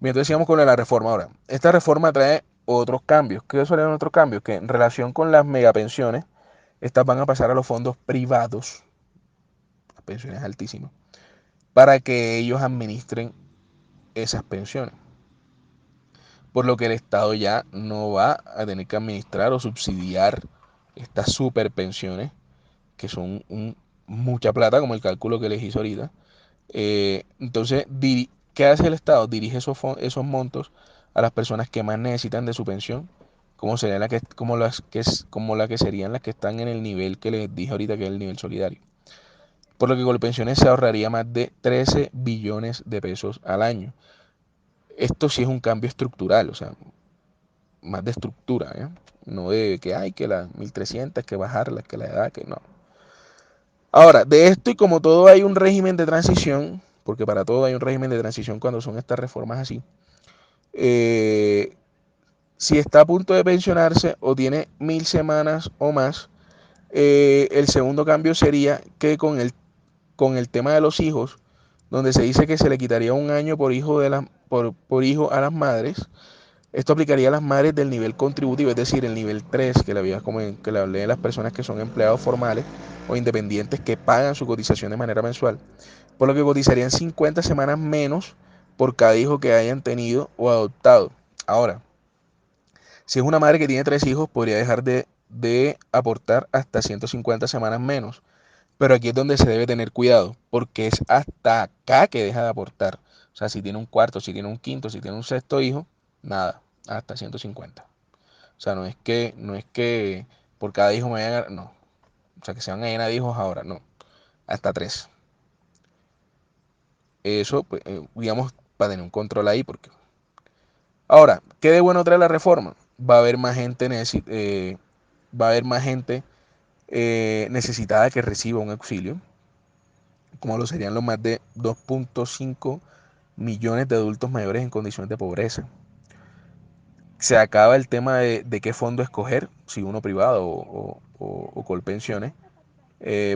Bien, entonces sigamos con la reforma ahora. Esta reforma trae otros cambios. ¿Qué son otros cambios? Que en relación con las megapensiones, estas van a pasar a los fondos privados, las pensiones altísimas, para que ellos administren esas pensiones. Por lo que el Estado ya no va a tener que administrar o subsidiar estas super pensiones, que son mucha plata, como el cálculo que les hice ahorita. Entonces, ¿qué hace el Estado? Dirige esos montos a las personas que más necesitan de su pensión, como la que serían las que están en el nivel que les dije ahorita, que es el nivel solidario. Por lo que con pensiones se ahorraría más de 13 billones de pesos al año. Esto sí es un cambio estructural, o sea, más de estructura, ¿eh? No de que hay que las 1300, que bajarlas, que la edad, que no. Ahora, de esto y como todo hay un régimen de transición, porque para todo hay un régimen de transición cuando son estas reformas así, eh, si está a punto de pensionarse o tiene 1000 semanas o más, el segundo cambio sería que con el tema de los hijos, donde se dice que se le quitaría un año por hijo, por hijo a las madres. Esto aplicaría a las madres del nivel contributivo, es decir, el nivel 3 que le hablé de las personas que son empleados formales o independientes que pagan su cotización de manera mensual, por lo que cotizarían 50 semanas menos por cada hijo que hayan tenido o adoptado. Ahora, si es una madre que tiene 3 hijos, podría dejar de aportar hasta 150 semanas menos. Pero aquí es donde se debe tener cuidado, porque es hasta acá que deja de aportar. O sea, si tiene un cuarto, si tiene un quinto, si tiene un sexto hijo, nada, hasta 150. O sea, no es que por cada hijo me vayan a... No. O sea, que se van a llenar de hijos ahora, no. Hasta 3. Eso, pues, digamos, para tener un control ahí, porque... Ahora, ¿qué de bueno trae la reforma? Va a haber más gente, va a haber más gente necesitada que reciba un auxilio, como lo serían los más de 2.5 millones de adultos mayores en condiciones de pobreza. Se acaba el tema de qué fondo escoger, si uno privado o Colpensiones,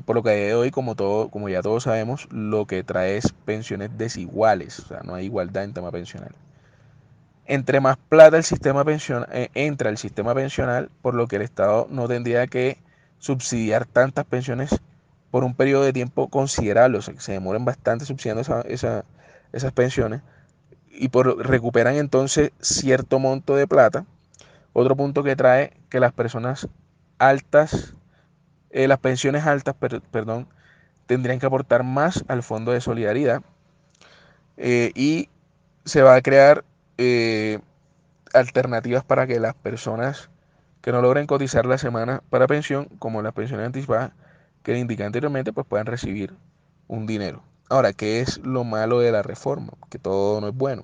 por lo que a día de hoy, como ya todos sabemos, lo que trae es pensiones desiguales, o sea, no hay igualdad en tema pensional. Entre más plata entra el sistema pensional, por lo que el Estado no tendría que subsidiar tantas pensiones por un periodo de tiempo considerable, o sea, que se demoren bastante subsidiando esas pensiones y recuperan entonces cierto monto de plata. Otro punto que trae que las personas altas, las pensiones altas, perdón, tendrían que aportar más al fondo de solidaridad, y se va a crear eh, alternativas para que las personas que no logren cotizar la semana para pensión, como las pensiones anticipadas que le indiqué anteriormente, pues puedan recibir un dinero. Ahora, ¿qué es lo malo de la reforma? Que todo no es bueno.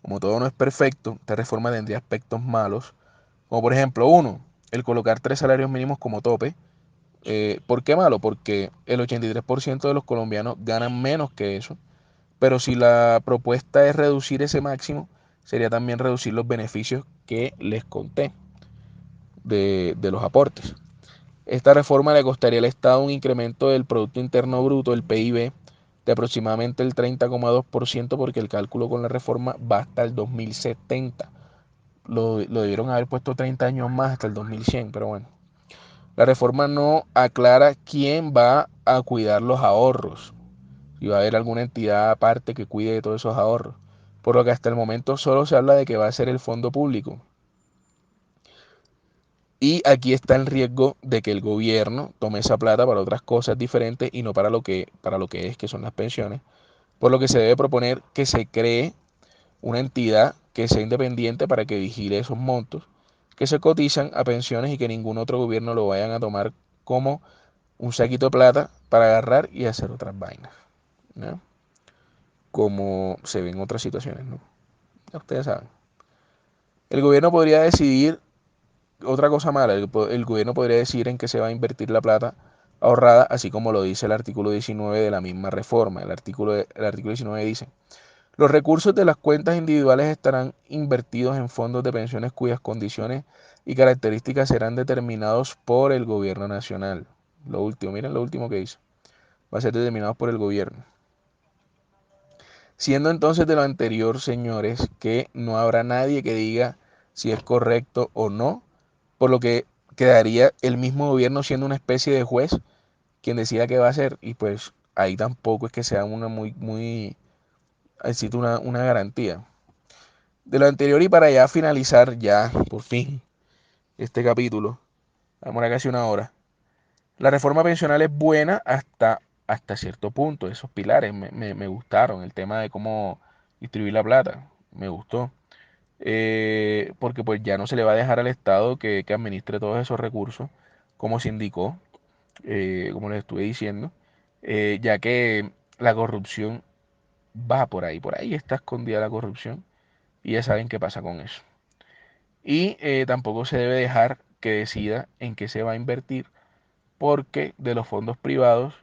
Como todo no es perfecto, esta reforma tendría aspectos malos, como por ejemplo, uno, el colocar 3 salarios mínimos como tope. ¿Por qué malo? Porque el 83% de los colombianos ganan menos que eso, pero si la propuesta es reducir ese máximo, sería también reducir los beneficios que les conté de los aportes. Esta reforma le costaría al Estado un incremento del Producto Interno Bruto, el PIB, de aproximadamente el 30,2%, porque el cálculo con la reforma va hasta el 2070. Lo debieron haber puesto 30 años más, hasta el 2100, pero bueno. La reforma no aclara quién va a cuidar los ahorros, si va a haber alguna entidad aparte que cuide de todos esos ahorros, por lo que hasta el momento solo se habla de que va a ser el fondo público. Y aquí está el riesgo de que el gobierno tome esa plata para otras cosas diferentes y no para lo que es, que son las pensiones, por lo que se debe proponer que se cree una entidad que sea independiente para que vigile esos montos que se cotizan a pensiones y que ningún otro gobierno lo vayan a tomar como un saquito de plata para agarrar y hacer otras vainas, ¿no? Como se ve en otras situaciones, ¿no? Ya ustedes saben. El gobierno podría decidir, otra cosa mala, el gobierno podría decidir en qué se va a invertir la plata ahorrada, así como lo dice el artículo 19 de la misma reforma. El artículo 19 dice: Los recursos de las cuentas individuales estarán invertidos en fondos de pensiones cuyas condiciones y características serán determinados por el gobierno nacional. Lo último, miren lo último que dice. Va a ser determinado por el gobierno. Siendo entonces de lo anterior, señores, que no habrá nadie que diga si es correcto o no, por lo que quedaría el mismo gobierno siendo una especie de juez quien decida qué va a hacer, y pues ahí tampoco es que sea una garantía. De lo anterior y para ya finalizar, ya por fin, este capítulo, vamos a casi una hora. La reforma pensional es buena hasta cierto punto. Esos pilares me gustaron. El tema de cómo distribuir la plata, me gustó. Porque pues ya no se le va a dejar al Estado que administre todos esos recursos, como se indicó, como les estuve diciendo, ya que la corrupción va por ahí está escondida la corrupción, y ya saben qué pasa con eso. Y tampoco se debe dejar que decida en qué se va a invertir, porque de los fondos privados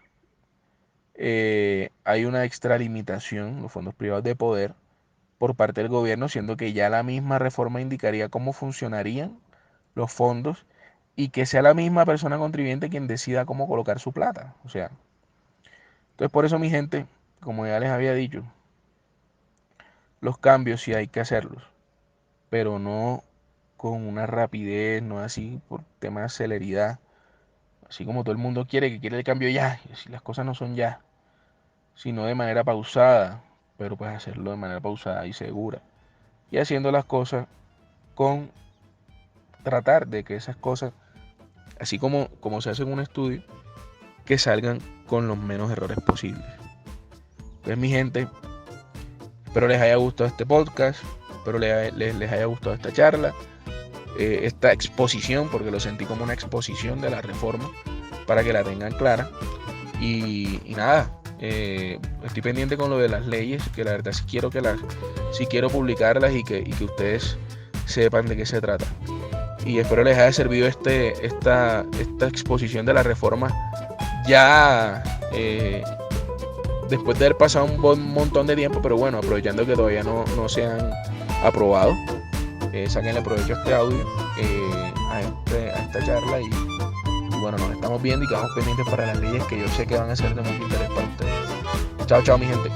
hay una extralimitación, los fondos privados de poder, por parte del gobierno, siendo que ya la misma reforma indicaría cómo funcionarían los fondos y que sea la misma persona contribuyente quien decida cómo colocar su plata. O sea, entonces por eso, mi gente, como ya les había dicho, los cambios sí hay que hacerlos, pero no con una rapidez, no así por tema de celeridad, así como todo el mundo que quiere el cambio ya, y así las cosas no son ya, sino de manera pausada, pero pues hacerlo de manera pausada y segura, y haciendo las cosas con tratar de que esas cosas, así como se hace en un estudio, que salgan con los menos errores posibles. Pues mi gente, espero les haya gustado este podcast, espero les haya gustado esta charla, esta exposición, porque lo sentí como una exposición de la reforma, para que la tengan clara. Y nada, estoy pendiente con lo de las leyes, que la verdad sí quiero publicarlas y que ustedes sepan de qué se trata. Y espero les haya servido esta exposición de la reforma, ya después de haber pasado un montón de tiempo, pero bueno, aprovechando que todavía no se han aprobado, sáquenle provecho a este audio, a esta charla, y bueno, nos estamos viendo y quedamos pendientes para las leyes que yo sé que van a ser de mucho interés para ustedes. Chao, chao, mi gente.